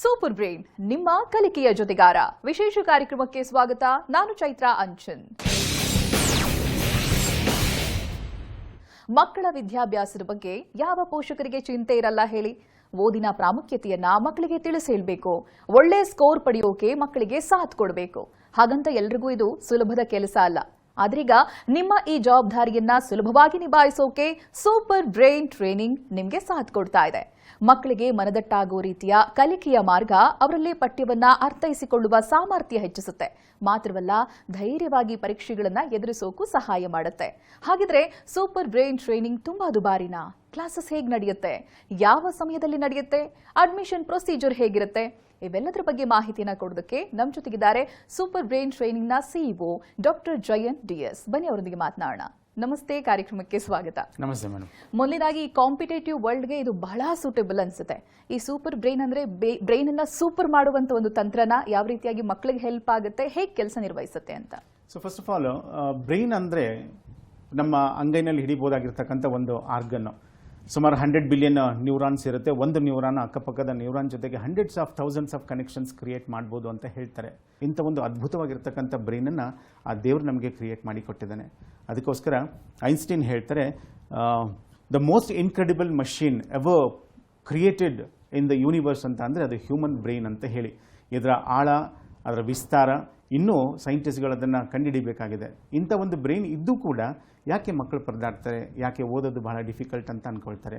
Super brain ನಿಮ್ಮ ಕಲಿಕೆಯ ಜೊತೆಗಾರ ವಿಶೇಷ ಕಾರ್ಯಕ್ರಮಕ್ಕೆ ಸ್ವಾಗತ. ನಾನು ಚೈತ್ರಾ ಅಂಚನ್. ಮಕ್ಕಳ ವಿದ್ಯಾಭ್ಯಾಸದ ಬಗ್ಗೆ ಯಾವ ಪೋಷಕರಿಗೆ ಚಿಂತೆ ಇರಲ್ಲ ಹೇಳಿ? ಓದಿನ ಪ್ರಾಮುಖ್ಯತೆಯನ್ನ ಮಕ್ಕಳಿಗೆ ತಿಳಿಸಿ ಹೇಳಬೇಕು. ಒಳ್ಳೆ ಸ್ಕೋರ್ ಪಡೆಯೋಕೆ ಮಕ್ಕಳಿಗೆ ಸಾಥ್ ಕೊಡಬೇಕು. ಹಾಗಂತ ಎಲ್ರಿಗೂ ಇದು ಸುಲಭದ ಕೆಲಸ ಅಲ್ಲ. ಆದ್ರೀಗ ನಿಮ್ಮ ಈ ಜವಾಬ್ದಾರಿಯನ್ನ ಸುಲಭವಾಗಿ ನಿಭಾಯಿಸೋಕೆ ಸೂಪರ್ ಬ್ರೈನ್ ಟ್ರೈನಿಂಗ್ ನಿಮಗೆ ಸಾಥ್ ಕೊಡ್ತಾ ಇದೆ. ಮಕ್ಕಳಿಗೆ ಮನದಟ್ಟಾಗುವ ರೀತಿಯ ಕಲಿಕೆಯ ಮಾರ್ಗ ಅವರಲ್ಲಿ ಪಠ್ಯವನ್ನ ಅರ್ಥೈಸಿಕೊಳ್ಳುವ ಸಾಮರ್ಥ್ಯ ಹೆಚ್ಚಿಸುತ್ತೆ. ಮಾತ್ರವಲ್ಲ, ಧೈರ್ಯವಾಗಿ ಪರೀಕ್ಷೆಗಳನ್ನ ಎದುರಿಸೋಕು ಸಹಾಯ ಮಾಡುತ್ತೆ. ಹಾಗಿದ್ರೆ ಸೂಪರ್ ಬ್ರೈನ್ ಟ್ರೈನಿಂಗ್ ತುಂಬಾ ದುಬಾರಿನಾ? ಕ್ಲಾಸಸ್ ಹೇಗೆ ನಡೆಯುತ್ತೆ? ಯಾವ ಸಮಯದಲ್ಲಿ ನಡೆಯುತ್ತೆ? ಅಡ್ಮಿಷನ್ ಪ್ರೊಸೀಜರ್ ಹೇಗಿರುತ್ತೆ? ಇವೆಲ್ಲದರ ಬಗ್ಗೆ ಮಾಹಿತಿಯನ್ನು ಕೊಡೋದಕ್ಕೆ ನಮ್ಮ ಜೊತೆಗಿದ್ದಾರೆ ಸೂಪರ್ ಬ್ರೈನ್ ಟ್ರೈನಿಂಗ್ನ ಸಿಇಒ ಡಾಕ್ಟರ್ ಜಯಂತ್ ಡಿಎಸ್. ಬನ್ನಿ ಅವರೊಂದಿಗೆ ಮಾತನಾಡೋಣ. ನಮಸ್ತೆ, ಕಾರ್ಯಕ್ರಮಕ್ಕೆ ಸ್ವಾಗತ. ನಮಸ್ತೆ ಮೇಡಮ್. ಮೊದಲನೇದಾಗಿ ಈ ಕಾಂಪಿಟೇಟಿವ್ ವರ್ಲ್ಡ್ಗೆ ಇದು ಬಹಳ ಸೂಟೇಬಲ್ ಅನ್ಸುತ್ತೆ. ಈ ಸೂಪರ್ ಬ್ರೈನ್ ಅಂದ್ರೆ ಬ್ರೈನ್ ಅನ್ನ ಸೂಪರ್ ಮಾಡುವಂತ ಒಂದು ತಂತ್ರನ ಯಾವ ರೀತಿಯಾಗಿ ಮಕ್ಕಳಿಗೆ ಹೆಲ್ಪ್ ಆಗುತ್ತೆ, ಹೇಗೆ ಕೆಲಸ ನಿರ್ವಹಿಸುತ್ತೆ ಅಂತ? So first of all, brain ಅಂದ್ರೆ ನಮ್ಮ ಅಂಗೈನಲ್ಲಿ ಹಿಡಿಬಹುದಾಗಿರ್ತಕ್ಕಂಥ ಒಂದು ಆರ್ಗನ್. ಸುಮಾರು 100 ಬಿಲಿಯನ್ ನ್ಯೂರಾನ್ಸ್ ಇರುತ್ತೆ. ಒಂದು ನ್ಯೂರಾನ್ ಅಕ್ಕಪಕ್ಕದ ನ್ಯೂರಾನ್ ಜೊತೆಗೆ hundreds of thousands of connections create ಮಾಡ್ಬೋದು ಅಂತ ಹೇಳ್ತಾರೆ. ಇಂಥ ಒಂದು ಅದ್ಭುತವಾಗಿರ್ತಕ್ಕಂಥ ಬ್ರೈನನ್ನು ಆ ದೇವರು ನಮಗೆ ಕ್ರಿಯೇಟ್ ಮಾಡಿ ಕೊಟ್ಟಿದ್ದಾನೆ. ಅದಕ್ಕೋಸ್ಕರ ಐನ್ಸ್ಟೀನ್ ಹೇಳ್ತಾರೆ, the most incredible machine ever created in the universe ಅಂತ ಅಂದರೆ ಅದು ಹ್ಯೂಮನ್ ಬ್ರೈನ್ ಅಂತ ಹೇಳಿ. ಇದರ ಆಳ, ಅದರ ವಿಸ್ತಾರ ಇನ್ನೂ ಸೈಂಟಿಸ್ಟ್ಗಳು ಅದನ್ನು ಕಂಡುಹಿಡಿಬೇಕಾಗಿದೆ. ಇಂಥ ಒಂದು ಬ್ರೈನ್ ಇದ್ದೂ ಕೂಡ ಯಾಕೆ ಮಕ್ಕಳು ಪರದಾಡ್ತಾರೆ, ಯಾಕೆ ಓದೋದು ಬಹಳ ಡಿಫಿಕಲ್ಟ್ ಅಂತ ಅಂದ್ಕೊಳ್ತಾರೆ?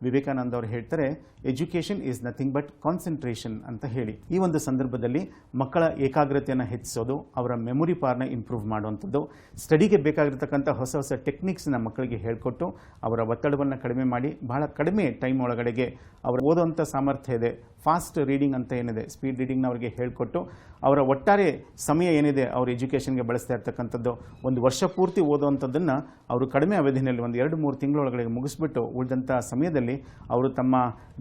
ವಿವೇಕಾನಂದ ಅವರು ಹೇಳ್ತಾರೆ, education is nothing but concentration ಅಂತ ಹೇಳಿ. ಈ ಒಂದು ಸಂದರ್ಭದಲ್ಲಿ ಮಕ್ಕಳ ಏಕಾಗ್ರತೆಯನ್ನು ಹೆಚ್ಚಿಸೋದು, ಅವರ ಮೆಮೊರಿ ಪವರ್ನ ಇಂಪ್ರೂವ್ ಮಾಡುವಂಥದ್ದು, ಸ್ಟಡಿಗೆ ಬೇಕಾಗಿರ್ತಕ್ಕಂಥ ಹೊಸ ಹೊಸ ಟೆಕ್ನಿಕ್ಸ್ನ ಮಕ್ಕಳಿಗೆ ಹೇಳಿಕೊಟ್ಟು ಅವರ ಒತ್ತಡವನ್ನು ಕಡಿಮೆ ಮಾಡಿ ಬಹಳ ಕಡಿಮೆ ಟೈಮ್ ಒಳಗಡೆಗೆ ಅವರು ಓದುವಂಥ ಸಾಮರ್ಥ್ಯ ಇದೆ. ಫಾಸ್ಟ್ ರೀಡಿಂಗ್ ಅಂತ ಏನಿದೆ, ಸ್ಪೀಡ್ ರೀಡಿಂಗ್ನ ಅವರಿಗೆ ಹೇಳಿಕೊಟ್ಟು ಅವರ ಒಟ್ಟಾರೆ ಸಮಯ ಏನಿದೆ ಅವರು ಎಜುಕೇಷನ್ಗೆ ಬಳಸ್ತಾ ಇರ್ತಕ್ಕಂಥದ್ದು, ಒಂದು ವರ್ಷ ಪೂರ್ತಿ ಓದುವಂಥದ್ದನ್ನು ಅವರು ಕಡಿಮೆ ಅವಧಿನಲ್ಲಿ ಒಂದು 2-3 ತಿಂಗಳೊಳಗಡೆ ಮುಗಿಸ್ಬಿಟ್ಟು ಉಳಿದಂಥ ಸಮಯದಲ್ಲಿ ಅವರು ತಮ್ಮ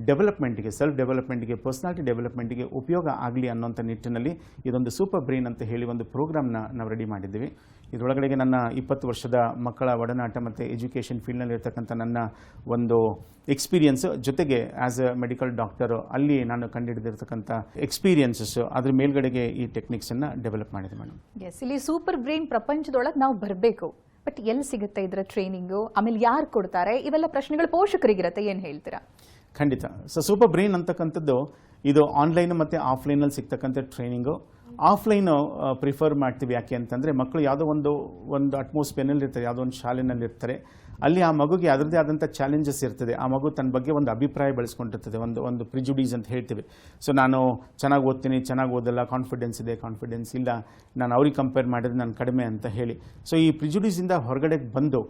ಡೆವಲಪ್ಮೆಂಟ್ಗೆ, ಸೆಲ್ಫ್ ಡೆವಲಪ್ಮೆಂಟ್ಗೆ, ಪರ್ಸನಾಲಿಟಿ ಡೆವಲಪ್ಮೆಂಟ್ಗೆ ಉಪಯೋಗ ಆಗಲಿ ಅನ್ನೋಂಥ ನಿಟ್ಟಿನಲ್ಲಿ ಇದೊಂದು ಸೂಪರ್ ಬ್ರೈನ್ ಅಂತ ಹೇಳಿ ಒಂದು ಪ್ರೋಗ್ರಾಮ್ನ ನಾವು ರೆಡಿ ಮಾಡಿದ್ದೀವಿ. ಇದರೊಳಗಡೆಗೆ ನನ್ನ 20 ವರ್ಷದ ಮಕ್ಕಳ ಒಡನಾಟ ಮತ್ತು ಎಜುಕೇಷನ್ ಫೀಲ್ಡ್ನಲ್ಲಿ ಇರ್ತಕ್ಕಂಥ ನನ್ನ ಒಂದು ಎಕ್ಸ್ಪೀರಿಯನ್ಸ್ ಜೊತೆಗೆ ಆ್ಯಸ್ ಎ ಮೆಡಿಕಲ್ ಡಾಕ್ಟರು ಅಲ್ಲಿ ನಾನು ಕಂಡುಹಿಡಿದಿರ್ತಕ್ಕಂಥ ಎಕ್ಸ್ಪೀರಿಯನ್ಸಸ್ ಅದ್ರ ಮೇಲ್ಗಡೆಗೆ ಈ ಟೆಕ್ನಿಕ್ಸನ್ನು ಡೆವಲಪ್ ಮಾಡಿದೆ ಮೇಡಮ್. ಎಸ್, ಇಲ್ಲಿ ಸೂಪರ್ ಬ್ರೈನ್ ಪ್ರಪಂಚದೊಳಗೆ ನಾವು ಬರಬೇಕು, ಬಟ್ ಎಲ್ಲಿ ಸಿಗುತ್ತೆ ಇದರ ಟ್ರೈನಿಂಗು? ಆಮೇಲೆ ಯಾರು ಕೊಡ್ತಾರೆ? ಇವೆಲ್ಲ ಪ್ರಶ್ನೆಗಳು ಪೋಷಕರಿಗಿರುತ್ತೆ, ಏನು ಹೇಳ್ತೀರಾ? ಖಂಡಿತ. ಸೊ ಸೂಪರ್ ಬ್ರೈನ್ ಅಂತಕ್ಕಂಥದ್ದು ಇದು ಆನ್ಲೈನ್ ಮತ್ತು ಆಫ್ಲೈನಲ್ಲಿ ಸಿಗ್ತಕ್ಕಂಥ ಟ್ರೈನಿಂಗು. ಆಫ್ಲೈನು ಪ್ರಿಫರ್ ಮಾಡ್ತೀವಿ. ಯಾಕೆ ಅಂತಂದರೆ ಮಕ್ಕಳು ಯಾವುದೋ ಒಂದು ಅಟ್ಮಾಸ್ಫಿಯರ್ನಲ್ಲಿ ಇರ್ತಾರೆ, ಯಾವುದೋ ಒಂದು ಶಾಲೆಯಲ್ಲಿ ಇರ್ತಾರೆ. ಅಲ್ಲಿ ಆ ಮಗುಗೆ ಅದರದ್ದೇ ಆದಂಥ ಚಾಲೆಂಜಸ್ ಇರ್ತದೆ. ಆ ಮಗು ತನ್ನ ಬಗ್ಗೆ ಒಂದು ಅಭಿಪ್ರಾಯ ಬೆಳೆಸ್ಕೊಂಡಿರ್ತದೆ, ಒಂದು ಪ್ರಿಜುಡೀಸ್ ಅಂತ ಹೇಳ್ತೀವಿ. ಸೊ ನಾನು ಚೆನ್ನಾಗಿ ಓದ್ತೀನಿ, ಚೆನ್ನಾಗಿ ಓದಲ್ಲ, ಕಾನ್ಫಿಡೆನ್ಸ್ ಇದೆ, ಕಾನ್ಫಿಡೆನ್ಸ್ ಇಲ್ಲ, ನಾನು ಅವ್ರಿಗೆ ಕಂಪೇರ್ ಮಾಡಿದ್ರೆ ನಾನು ಕಡಿಮೆ ಅಂತ ಹೇಳಿ. ಸೊ ಈ ಪ್ರಿಜುಡೀಸಿಂದ ಹೊರಗಡೆಗೆ ಬಂದು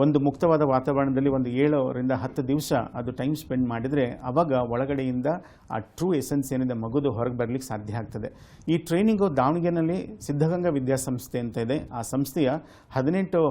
ಒಂದು ಮುಕ್ತವಾದ ವಾತಾವರಣದಲ್ಲಿ ಒಂದು 7ರಿಂದ 10 ದಿವಸ ಅದು ಟೈಮ್ ಸ್ಪೆಂಡ್ ಮಾಡಿದರೆ ಅವಾಗ ಒಳಗಡೆಯಿಂದ ಆ ಟ್ರೂ ಎಸೆನ್ಸ್ ಏನಿದೆ ಮಗುದು ಹೊರಗೆ ಬರಲಿಕ್ಕೆ ಸಾಧ್ಯ ಆಗ್ತದೆ. ಈ ಟ್ರೈನಿಂಗು ದಾವಣಗೆರೆಯಲ್ಲಿ ಸಿದ್ಧಗಂಗಾ ವಿದ್ಯಾಸಂಸ್ಥೆ ಅಂತ ಇದೆ. ಆ ಸಂಸ್ಥೆಯ 18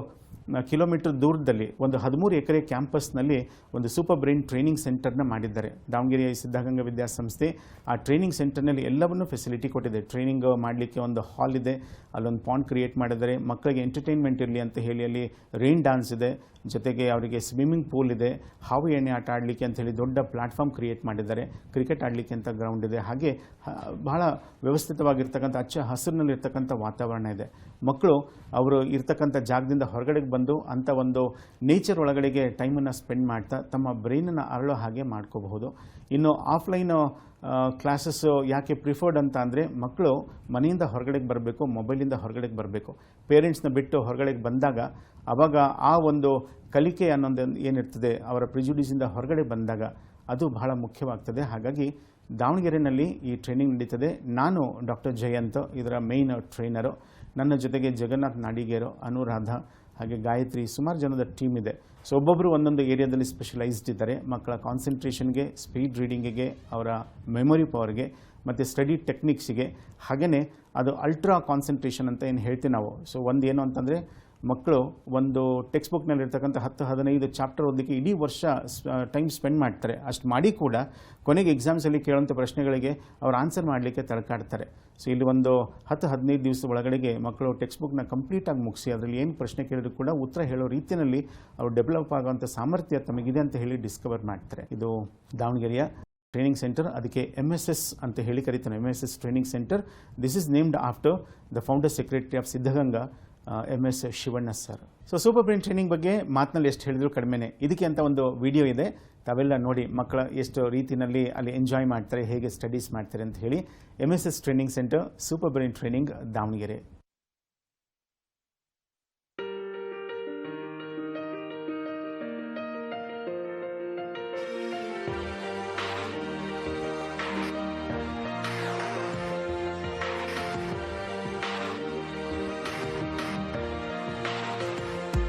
ಕಿಲೋಮೀಟರ್ ದೂರದಲ್ಲಿ ಒಂದು 13 ಎಕರೆ ಕ್ಯಾಂಪಸ್ನಲ್ಲಿ ಒಂದು ಸೂಪರ್ ಬ್ರೈನ್ ಟ್ರೈನಿಂಗ್ ಸೆಂಟರ್ನ ಮಾಡಿದ್ದಾರೆ. ದಾವಣಗೆರೆಯ ಸಿದ್ಧಗಂಗಾ ವಿದ್ಯಾಸಂಸ್ಥೆ ಆ ಟ್ರೈನಿಂಗ್ ಸೆಂಟರ್ನಲ್ಲಿ ಎಲ್ಲವನ್ನೂ ಫೆಸಿಲಿಟಿ ಕೊಟ್ಟಿದೆ. ಟ್ರೈನಿಂಗ್ ಮಾಡಲಿಕ್ಕೆ ಒಂದು ಹಾಲ್ ಇದೆ, ಅಲ್ಲೊಂದು ಪಾಂಡ್ ಕ್ರಿಯೇಟ್ ಮಾಡಿದ್ದಾರೆ. ಮಕ್ಕಳಿಗೆ ಎಂಟರ್ಟೈನ್ಮೆಂಟ್ ಇರಲಿ ಅಂತ ಹೇಳಿ ಅಲ್ಲಿ ರೈನ್ ಡ್ಯಾನ್ಸ್ ಇದೆ, ಜೊತೆಗೆ ಅವರಿಗೆ ಸ್ವಿಮ್ಮಿಂಗ್ ಪೂಲ್ ಇದೆ, ಹಾವು ಎಣ್ಣೆ ಆಟ ಆಡಲಿಕ್ಕೆ ಅಂತ ಹೇಳಿ ದೊಡ್ಡ ಪ್ಲಾಟ್ಫಾರ್ಮ್ ಕ್ರಿಯೇಟ್ ಮಾಡಿದ್ದಾರೆ, ಕ್ರಿಕೆಟ್ ಆಡಲಿಕ್ಕೆ ಅಂತ ಗ್ರೌಂಡ್ ಇದೆ. ಹಾಗೆ ಬಹಳ ವ್ಯವಸ್ಥಿತವಾಗಿರ್ತಕ್ಕಂಥ ಹಚ್ಚ ಹಸಿರಿನಲ್ಲಿರ್ತಕ್ಕಂಥ ವಾತಾವರಣ ಇದೆ. ಮಕ್ಕಳು ಅವರು ಇರ್ತಕ್ಕಂಥ ಜಾಗದಿಂದ ಹೊರಗಡೆಗೆ ಬಂದು ಅಂಥ ಒಂದು ನೇಚರ್ ಒಳಗಡೆಗೆ ಟೈಮನ್ನು ಸ್ಪೆಂಡ್ ಮಾಡ್ತಾ ತಮ್ಮ ಬ್ರೈನನ್ನು ಅರಳೋ ಹಾಗೆ ಮಾಡ್ಕೋಬಹುದು. ಇನ್ನು ಆಫ್ಲೈನು ಕ್ಲಾಸಸ್ಸು ಯಾಕೆ ಪ್ರಿಫರ್ಡ್ ಅಂತ ಅಂದರೆ ಮಕ್ಕಳು ಮನೆಯಿಂದ ಹೊರಗಡೆಗೆ ಬರಬೇಕು, ಮೊಬೈಲಿಂದ ಹೊರಗಡೆಗೆ ಬರಬೇಕು. ಪೇರೆಂಟ್ಸ್ನ ಬಿಟ್ಟು ಹೊರಗಡೆಗೆ ಬಂದಾಗ ಆವಾಗ ಆ ಒಂದು ಕಲಿಕೆ ಅನ್ನೋದು ಏನಿರ್ತದೆ ಅವರ ಪ್ರಿಜುಡೀಸಿಂದ ಹೊರಗಡೆ ಬಂದಾಗ ಅದು ಬಹಳ ಮುಖ್ಯವಾಗ್ತದೆ. ಹಾಗಾಗಿ ದಾವಣಗೆರೆಯಲ್ಲಿ ಈ ಟ್ರೈನಿಂಗ್ ನಡೀತದೆ. ನಾನು ಡಾಕ್ಟರ್ ಜಯಂತ್ ಇದರ ಮೇಯ್ನ್ ಟ್ರೈನರು. ನನ್ನ ಜೊತೆಗೆ ಜಗನ್ನಾಥ್ ನಾಡಿಗೇರು, ಅನುರಾಧ, ಹಾಗೆ ಗಾಯತ್ರಿ, ಸುಮಾರು ಜನದ ಟೀಮ್ ಇದೆ. ಸೊ ಒಬ್ಬೊಬ್ಬರು ಒಂದೊಂದು ಏರಿಯಾದಲ್ಲಿ ಸ್ಪೆಷಲೈಸ್ಡ್ ಇದ್ದಾರೆ. ಮಕ್ಕಳ ಕಾನ್ಸಂಟ್ರೇಷನ್ಗೆ, ಸ್ಪೀಡ್ ರೀಡಿಂಗಿಗೆ, ಅವರ ಮೆಮೊರಿ ಪವರ್ಗೆ ಮತ್ತು ಸ್ಟಡಿ ಟೆಕ್ನಿಕ್ಸಿಗೆ, ಹಾಗೆಯೇ ಅದು ಅಲ್ಟ್ರಾ ಕಾನ್ಸಂಟ್ರೇಷನ್ ಅಂತ ಏನು ಹೇಳ್ತೀವಿ ನಾವು. ಸೊ ಒಂದು ಏನು ಅಂತಂದರೆ ಮಕ್ಕಳು ಒಂದು ಟೆಕ್ಸ್ಟ್ ಬುಕ್ನಲ್ಲಿ ಇರ್ತಕ್ಕಂಥ 10-15 ಚಾಪ್ಟರ್ ಓದಲಿಕ್ಕೆ ಇಡೀ ವರ್ಷ ಟೈಮ್ ಸ್ಪೆಂಡ್ ಮಾಡ್ತಾರೆ. ಅಷ್ಟು ಮಾಡಿ ಕೂಡ ಕೊನೆಗೆ ಎಕ್ಸಾಮ್ಸಲ್ಲಿ ಕೇಳುವಂಥ ಪ್ರಶ್ನೆಗಳಿಗೆ ಅವ್ರು ಆನ್ಸರ್ ಮಾಡಲಿಕ್ಕೆ ತಳ್ಕಾಡ್ತಾರೆ. ಸೊ ಇಲ್ಲಿ ಒಂದು 10-15 ದಿವಸ ಒಳಗಡೆಗೆ ಮಕ್ಕಳು ಟೆಕ್ಸ್ಟ್ ಬುಕ್ನ ಕಂಪ್ಲೀಟಾಗಿ ಮುಗಿಸಿ ಅದರಲ್ಲಿ ಏನು ಪ್ರಶ್ನೆ ಕೇಳಿದ್ರು ಕೂಡ ಉತ್ತರ ಹೇಳೋ ರೀತಿಯಲ್ಲಿ ಅವರು ಡೆವಲಪ್ ಆಗುವಂಥ ಸಾಮರ್ಥ್ಯ ತಮಗಿದೆ ಅಂತ ಹೇಳಿ ಡಿಸ್ಕವರ್ ಮಾಡ್ತಾರೆ. ಇದು ದಾವಣಗೆರೆಯ ಟ್ರೈನಿಂಗ್ ಸೆಂಟರ್. ಅದಕ್ಕೆ MSS ಅಂತ ಹೇಳಿ ಕರೀತಾನೆ, MSS training centre. This is named after the founder secretary of Siddaganga, MS Shivanna sir. So super brain training ಬಗ್ಗೆ ಮಾತಿನಲ್ಲಿ ಎಷ್ಟು ಹೇಳಿದ್ರು ಕಡಿಮೆನೆ. ಇದಕ್ಕೆ ಅಂತ ಒಂದು ವಿಡಿಯೋ ಇದೆ, ತಾವೆಲ್ಲ ನೋಡಿ ಮಕ್ಕಳ ಎಷ್ಟು ರೀತಿಯಲ್ಲಿ ಅಲ್ಲಿ ಎಂಜಾಯ್ ಮಾಡ್ತಾರೆ, ಹೇಗೆ ಸ್ಟಡೀಸ್ ಮಾಡ್ತಾರೆ ಅಂತ ಹೇಳಿ. MSS training centre, super brain training, Davanagere.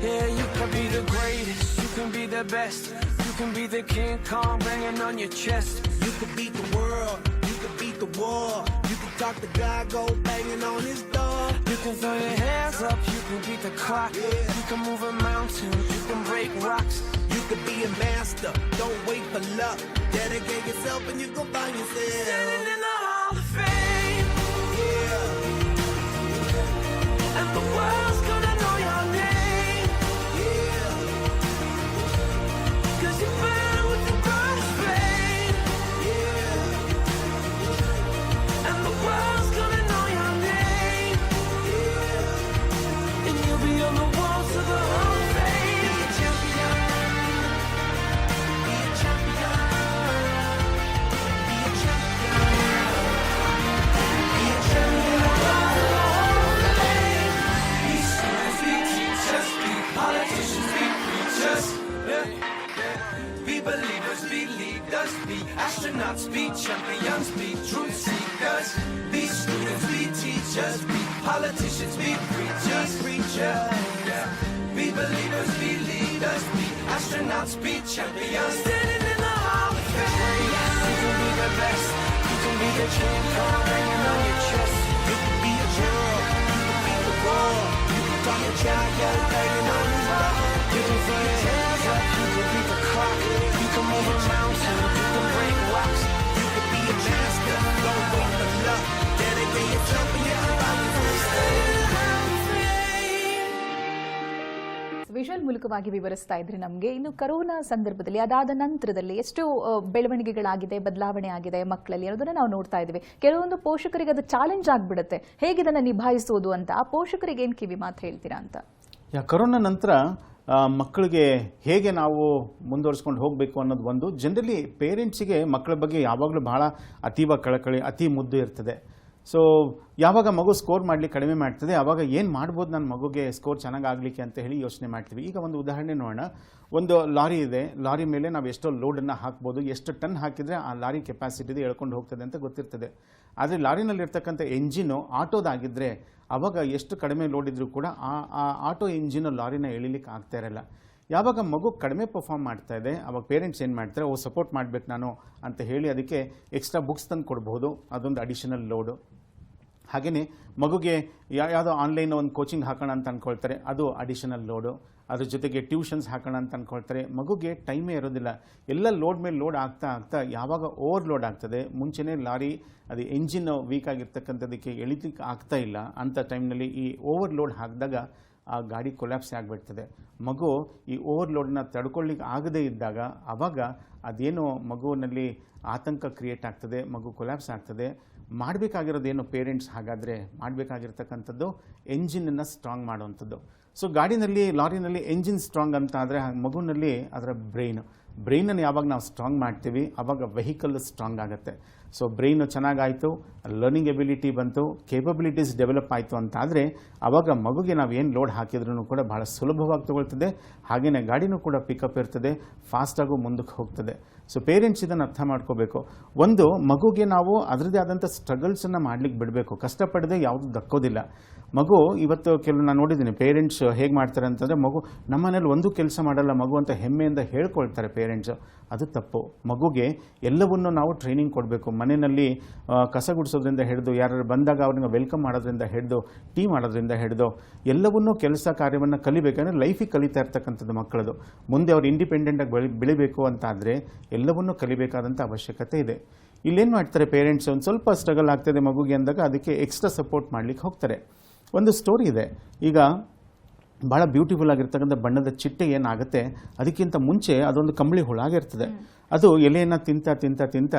Yeah, you can be the greatest, you can be the best, you can be the King Kong banging on your chest. You could beat the world, you could beat the war. You could talk to God, go banging on his door. You can throw your hands up, you can beat the clock. You can move a mountain, you can break rocks. You could be a master, don't wait for luck. Dedicate yourself and you gon' find yourself. Standing in the Hall of Fame, Yeah, and the world's gonna know your name. yeah, 'Cause you burn with the greatest flame, yeah, and the world's gonna know your name. yeah. And you'll be on the walls of the Hall of Fame. Be a champion, be a champion, be a champion, be a champion of the Hall of Fame. Be students, be teachers, be politicians, be preachers, be believers, be leaders, be astronauts, be champions, be truth seekers. Be students, be teachers, be politicians, be preachers, be believers, be leaders, be astronauts, be champions. Standing in the Hall of Fame. You can be the best, you can be the King Kong hanging on your chest. You could be a girl, you could beat the war. You could talk to God, go banging on his door. You can throw your hands up, you can beat the clock. You can move a mountain, you can break rocks. You could be a master, don't wait for luck. Dedicate yourself and you gon' find yourself. Visual ಮೂಲಕವಾಗಿ ವಿವರಿಸ್ತಾ ಇದ್ರೆ ನಮಗೆ ಇನ್ನು corona ಸಂದರ್ಭದಲ್ಲಿ ಅದಾದ ನಂತರದಲ್ಲಿ ಎಷ್ಟು ಬೆಳವಣಿಗೆಗಳಾಗಿದೆ, ಬದಲಾವಣೆ ಆಗಿದೆ ಮಕ್ಕಳಲ್ಲಿ ಅನ್ನೋದನ್ನ ನಾವು ನೋಡ್ತಾ ಇದ್ದೀವಿ. ಕೆಲವೊಂದು ಪೋಷಕರಿಗೆ ಅದು ಚಾಲೆಂಜ್ ಆಗ್ಬಿಡುತ್ತೆ, ಹೇಗೆ ಇದನ್ನ ನಿಭಾಯಿಸೋದು ಅಂತ. ಆ ಪೋಷಕರಿಗೆ ಏನ್ ಕಿವಿ ಮಾತು ಹೇಳ್ತೀರಾ ಅಂತ? ಕರೋನಾ ನಂತರ ಮಕ್ಕಳಿಗೆ ಹೇಗೆ ನಾವು ಮುಂದುವರಿಸ್ಕೊಂಡು ಹೋಗಬೇಕು ಅನ್ನೋದು ಒಂದು. ಜನರಲಿ ಪೇರೆಂಟ್ಸಿಗೆ ಮಕ್ಕಳ ಬಗ್ಗೆ ಯಾವಾಗಲೂ ಬಹಳ ಅತೀವ ಕಳಕಳಿ, ಅತಿ ಮುದ್ದು ಇರ್ತದೆ. ಸೊ ಯಾವಾಗ ಮಗು ಸ್ಕೋರ್ ಮಾಡಲಿಕ್ಕೆ ಕಡಿಮೆ ಮಾಡ್ತದೆ, ಆವಾಗ ಏನು ಮಾಡ್ಬೋದು ನನ್ನ ಮಗುಗೆ ಸ್ಕೋರ್ ಚೆನ್ನಾಗಿ ಆಗಲಿಕ್ಕೆ ಅಂತ ಹೇಳಿ ಯೋಚನೆ ಮಾಡ್ತೀವಿ. ಈಗ ಒಂದು ಉದಾಹರಣೆ ನೋಡೋಣ. ಒಂದು ಲಾರಿ ಇದೆ, ಲಾರಿ ಮೇಲೆ ನಾವು ಎಷ್ಟೋ ಲೋಡನ್ನು ಹಾಕ್ಬೋದು, ಎಷ್ಟು ಟನ್ ಹಾಕಿದರೆ ಆ ಲಾರಿ ಕೆಪಾಸಿಟಿದೆ ಎಳ್ಕೊಂಡು ಹೋಗ್ತದೆ ಅಂತ ಗೊತ್ತಿರ್ತದೆ. ಆದರೆ ಲಾರಿನಲ್ಲಿ ಇರ್ತಕ್ಕಂಥ ಎಂಜಿನು ಆಟೋದಾಗಿದ್ದರೆ ಆವಾಗ ಎಷ್ಟು ಕಡಿಮೆ ಲೋಡ್ ಇದ್ರೂ ಕೂಡ ಆ ಆಟೋ ಇಂಜಿನು ಲಾರಿನ ಎಳಿಲಿಕ್ಕೆ ಆಗ್ತಾ ಇರಲ್ಲ. ಯಾವಾಗ ಮಗು ಕಡಿಮೆ ಪರ್ಫಾರ್ಮ್ ಮಾಡ್ತಾ ಇದೆ, ಅವಾಗ ಪೇರೆಂಟ್ಸ್ ಏನು ಮಾಡ್ತಾರೆ, ಸಪೋರ್ಟ್ ಮಾಡಬೇಕು ನಾನು ಅಂತ ಹೇಳಿ ಅದಕ್ಕೆ ಎಕ್ಸ್ಟ್ರಾ ಬುಕ್ಸ್ ತಂದು ಕೊಡ್ಬೋದು, ಅದೊಂದು ಅಡಿಷನಲ್ ಲೋಡು. ಹಾಗೆಯೇ ಮಗುಗೆ ಯಾವುದೋ ಆನ್ಲೈನ್ ಒಂದು ಕೋಚಿಂಗ್ ಹಾಕೋಣ ಅಂತ ಅಂದ್ಕೊಳ್ತಾರೆ, ಅದು ಅಡಿಷನಲ್ ಲೋಡು. ಅದ್ರ ಜೊತೆಗೆ ಟ್ಯೂಷನ್ಸ್ ಹಾಕೋಣ ಅಂತ ಅಂದ್ಕೊಳ್ತಾರೆ, ಮಗುಗೆ ಟೈಮೇ ಇರೋದಿಲ್ಲ. ಎಲ್ಲ ಲೋಡ್ ಮೇಲೆ ಲೋಡ್ ಆಗ್ತಾ ಆಗ್ತಾ ಯಾವಾಗ ಓವರ್ಲೋಡ್ ಆಗ್ತದೆ, ಮುಂಚೆನೇ ಲಾರಿ ಅದು ಎಂಜಿನ್ ವೀಕ್ ಆಗಿರ್ತಕ್ಕಂಥದ್ದಕ್ಕೆ ಎಳಿಲಿಕ್ಕೆ ಆಗ್ತಾ ಇಲ್ಲ ಅಂಥ ಟೈಮ್ನಲ್ಲಿ ಈ ಓವರ್ಲೋಡ್ ಹಾಕಿದಾಗ ಆ ಗಾಡಿ ಕೊಲ್ಯಾಪ್ಸ್ ಆಗಿಬಿಡ್ತದೆ. ಮಗು ಈ ಓವರ್ಲೋಡನ್ನ ತಡ್ಕೊಳ್ಳಿಕ್ಕೆ ಆಗದೇ ಇದ್ದಾಗ ಆವಾಗ ಅದೇನೋ ಮಗುವಿನಲ್ಲಿ ಆತಂಕ ಕ್ರಿಯೇಟ್ ಆಗ್ತದೆ, ಮಗು ಕೊಲ್ಯಾಪ್ಸ್ ಆಗ್ತದೆ. ಮಾಡಬೇಕಾಗಿರೋದೇನು ಪೇರೆಂಟ್ಸ್ ಹಾಗಾದರೆ ಮಾಡಬೇಕಾಗಿರ್ತಕ್ಕಂಥದ್ದು ಎಂಜಿನನ್ನು ಸ್ಟ್ರಾಂಗ್ ಮಾಡುವಂಥದ್ದು. ಸೊ ಗಾಡಿನಲ್ಲಿ, ಲಾರಿನಲ್ಲಿ ಎಂಜಿನ್ ಸ್ಟ್ರಾಂಗ್ ಅಂತ ಆದರೆ ಮಗುವಿನಲ್ಲಿ ಅದರ ಬ್ರೈನನ್ನು ಯಾವಾಗ ನಾವು ಸ್ಟ್ರಾಂಗ್ ಮಾಡ್ತೀವಿ ಆವಾಗ ವೆಹಿಕಲ್ ಸ್ಟ್ರಾಂಗ್ ಆಗುತ್ತೆ. ಸೊ ಬ್ರೈನು ಚೆನ್ನಾಗಾಯಿತು, ಲರ್ನಿಂಗ್ ಎಬಿಲಿಟಿ ಬಂತು, ಕೇಪಬಿಲಿಟೀಸ್ ಡೆವಲಪ್ ಆಯಿತು ಅಂತಾದರೆ ಆವಾಗ ಮಗುಗೆ ನಾವು ಏನು ಲೋಡ್ ಹಾಕಿದ್ರೂ ಕೂಡ ಭಾಳ ಸುಲಭವಾಗಿ ತಗೊಳ್ತದೆ. ಹಾಗೆಯೇ ಗಾಡಿನೂ ಕೂಡ ಪಿಕಪ್ ಇರ್ತದೆ, ಫಾಸ್ಟಾಗೂ ಮುಂದಕ್ಕೆ ಹೋಗ್ತದೆ. ಸೊ ಪೇರೆಂಟ್ಸ್ ಇದನ್ನು ಅರ್ಥ ಮಾಡ್ಕೋಬೇಕು. ಒಂದು, ಮಗುಗೆ ನಾವು ಅದರದ್ದೇ ಆದಂಥ ಸ್ಟ್ರಗಲ್ಸನ್ನು ಮಾಡಲಿಕ್ಕೆ ಬಿಡಬೇಕು. ಕಷ್ಟಪಡದೆ ಯಾವುದು ದಕ್ಕೋದಿಲ್ಲ. ಮಗು ಇವತ್ತು ನಾನು ನೋಡಿದ್ದೀನಿ ಪೇರೆಂಟ್ಸ್ ಹೇಗೆ ಮಾಡ್ತಾರೆ ಅಂತಂದರೆ, ಮಗು ನಮ್ಮನೇಲಿ ಒಂದು ಕೆಲಸ ಮಾಡಲ್ಲ ಮಗು ಅಂತ ಹೆಮ್ಮೆಯಿಂದ ಹೇಳ್ಕೊಳ್ತಾರೆ ಪೇರೆಂಟ್ಸು. ಅದು ತಪ್ಪು. ಮಗುಗೆ ಎಲ್ಲವನ್ನೂ ನಾವು ಟ್ರೈನಿಂಗ್ ಕೊಡಬೇಕು. ಮನೆಯಲ್ಲಿ ಕಸ ಗುಡಿಸೋದ್ರಿಂದ ಹಿಡಿದು, ಯಾರು ಬಂದಾಗ ಅವ್ರನ್ನ ವೆಲ್ಕಮ್ ಮಾಡೋದ್ರಿಂದ ಹಿಡಿದು, ಟೀ ಮಾಡೋದ್ರಿಂದ ಹಿಡಿದು ಎಲ್ಲವನ್ನೂ ಕೆಲಸ ಕಾರ್ಯವನ್ನು ಕಲಿಬೇಕಂದ್ರೆ ಲೈಫಿಗೆ ಕಲಿತಾ ಇರ್ತಕ್ಕಂಥದ್ದು ಮಕ್ಕಳದು. ಮುಂದೆ ಅವ್ರು ಇಂಡಿಪೆಂಡೆಂಟಾಗಿ ಬೆಳಿಬೇಕು ಅಂತಾದರೆ ಎಲ್ಲವನ್ನೂ ಕಲಿಬೇಕಾದಂಥ ಅವಶ್ಯಕತೆ ಇದೆ. ಇಲ್ಲೇನು ಮಾಡ್ತಾರೆ ಪೇರೆಂಟ್ಸ್, ಒಂದು ಸ್ವಲ್ಪ ಸ್ಟ್ರಗಲ್ ಆಗ್ತದೆ ಮಗುಗೆ ಅಂದಾಗ ಅದಕ್ಕೆ ಎಕ್ಸ್ಟ್ರಾ ಸಪೋರ್ಟ್ ಮಾಡಲಿಕ್ಕೆ ಹೋಗ್ತಾರೆ. ಒಂದು ಸ್ಟೋರಿ ಇದೆ. ಈಗ ಭಾಳ ಬ್ಯೂಟಿಫುಲ್ ಆಗಿರ್ತಕ್ಕಂಥ ಬಣ್ಣದ ಚಿಟ್ಟೆ ಏನಾಗುತ್ತೆ, ಅದಕ್ಕಿಂತ ಮುಂಚೆ ಅದೊಂದು ಕಂಬಳಿ ಹುಳಾಗಿರ್ತದೆ. ಅದು ಎಲೆಯನ್ನು ತಿಂತ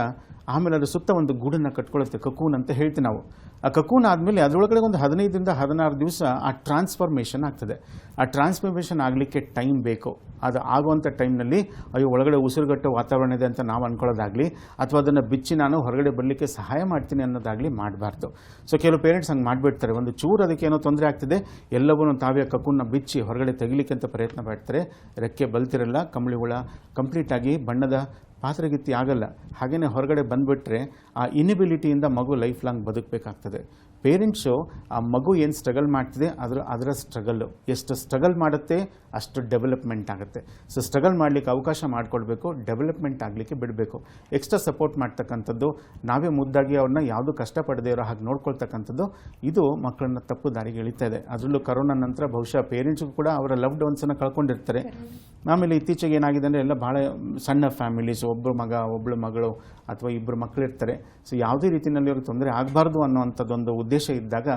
ಆಮೇಲೆ ಅದ್ರ ಸುತ್ತ ಒಂದು ಗೂಡನ್ನು ಕಟ್ಕೊಳ್ಳುತ್ತೆ, ಕಕೂನ್ ಅಂತ ಹೇಳ್ತೀವಿ ನಾವು. ಆ ಕಕೂನ್ ಆದಮೇಲೆ ಅದರೊಳಗಡೆ ಒಂದು 15ರಿಂದ 16 ದಿವಸ ಆ ಟ್ರಾನ್ಸ್ಫಾರ್ಮೇಷನ್ ಆಗ್ತದೆ. ಆ ಟ್ರಾನ್ಸ್ಫಾರ್ಮೇಷನ್ ಆಗಲಿಕ್ಕೆ ಟೈಮ್ ಬೇಕು. ಅದು ಆಗುವಂಥ ಟೈಮ್ನಲ್ಲಿ ಅಯ್ಯೋ ಒಳಗಡೆ ಉಸಿರುಗಟ್ಟೋ ವಾತಾವರಣ ಇದೆ ಅಂತ ನಾವು ಅಂದ್ಕೊಳ್ಳೋದಾಗಲಿ, ಅಥವಾ ಅದನ್ನು ಬಿಚ್ಚಿ ನಾನು ಹೊರಗಡೆ ಬರಲಿಕ್ಕೆ ಸಹಾಯ ಮಾಡ್ತೀನಿ ಅನ್ನೋದಾಗಲಿ ಮಾಡಬಾರ್ದು. ಸೊ ಕೆಲವು ಪೇರೆಂಟ್ಸ್ ಹಂಗೆ ಮಾಡಿಬಿಡ್ತಾರೆ. ಒಂದು ಚೂರು ಅದಕ್ಕೆ ಏನೋ ತೊಂದರೆ ಆಗ್ತಿದೆ, ಎಲ್ಲವನ್ನೂ ತಾವೇ ಕಕೂನ್ನ ಬಿಚ್ಚಿ ಹೊರಗಡೆ ತೆಗಿಲಿಕ್ಕೆ ಅಂತ ಪ್ರಯತ್ನ ಪಡ್ತಾರೆ. ರೆಕ್ಕೆ ಬಲ್ತಿರಲ್ಲ, ಕಂಬಳಿ ಹುಳ ಕಂಪ್ಲೀಟಾಗಿ ಬಣ್ಣದ ಪಾತ್ರಗಿತ್ತಿ ಆಗಲ್ಲ. ಹಾಗೆಯೇ ಹೊರಗಡೆ ಬಂದುಬಿಟ್ರೆ ಆ ಇನಿಬಿಲಿಟಿಯಿಂದ ಮಗು ಲೈಫ್ ಲಾಂಗ್ ಬದುಕಬೇಕಾಗ್ತದೆ. ಪೇರೆಂಟ್ಸು ಆ ಮಗು ಏನು ಸ್ಟ್ರಗಲ್ ಮಾಡ್ತಿದೆ ಅದರ ಸ್ಟ್ರಗಲ್ಲು ಎಷ್ಟು ಸ್ಟ್ರಗಲ್ ಮಾಡುತ್ತೆ ಅಷ್ಟು ಡೆವಲಪ್ಮೆಂಟ್ ಆಗುತ್ತೆ. ಸೊ ಸ್ಟ್ರಗಲ್ ಮಾಡಲಿಕ್ಕೆ ಅವಕಾಶ ಮಾಡಿಕೊಡ್ಬೇಕು, ಡೆವಲಪ್ಮೆಂಟ್ ಆಗಲಿಕ್ಕೆ ಬಿಡಬೇಕು. ಎಕ್ಸ್ಟ್ರಾ ಸಪೋರ್ಟ್ ಮಾಡ್ತಕ್ಕಂಥದ್ದು, ನಾವೇ ಮುದ್ದಾಗಿ ಅವ್ರನ್ನ ಯಾವುದೂ ಕಷ್ಟಪಡದೇ ಇರೋ ಹಾಗೆ ನೋಡ್ಕೊಳ್ತಕ್ಕಂಥದ್ದು, ಇದು ಮಕ್ಕಳನ್ನ ತಪ್ಪು ದಾರಿಗೆ ಎಳಿತಾ ಇದೆ. ಅದರಲ್ಲೂ ಕರೋನಾ ನಂತರ ಬಹುಶಃ ಪೇರೆಂಟ್ಸ್ಗೂ ಕೂಡ ಅವರ ಲವ್ಡ್ ಒನ್ಸನ್ನು ಕಳ್ಕೊಂಡಿರ್ತಾರೆ. ಆಮೇಲೆ ಇತ್ತೀಚೆಗೆ ಏನಾಗಿದೆ ಅಂದರೆ ಎಲ್ಲ ಭಾಳ ಸಣ್ಣ ಫ್ಯಾಮಿಲೀಸ್, ಒಬ್ಬರು ಮಗ ಒಬ್ಬಳು ಮಗಳು ಅಥವಾ ಇಬ್ಬರು ಮಕ್ಕಳಿರ್ತಾರೆ. ಸೊ ಯಾವುದೇ ರೀತಿಯಲ್ಲಿ ಅವ್ರಿಗೆ ತೊಂದರೆ ಆಗಬಾರ್ದು ಅನ್ನೋವಂಥದ್ದೊಂದು ಉದ್ದೇಶ ಇದ್ದಾಗ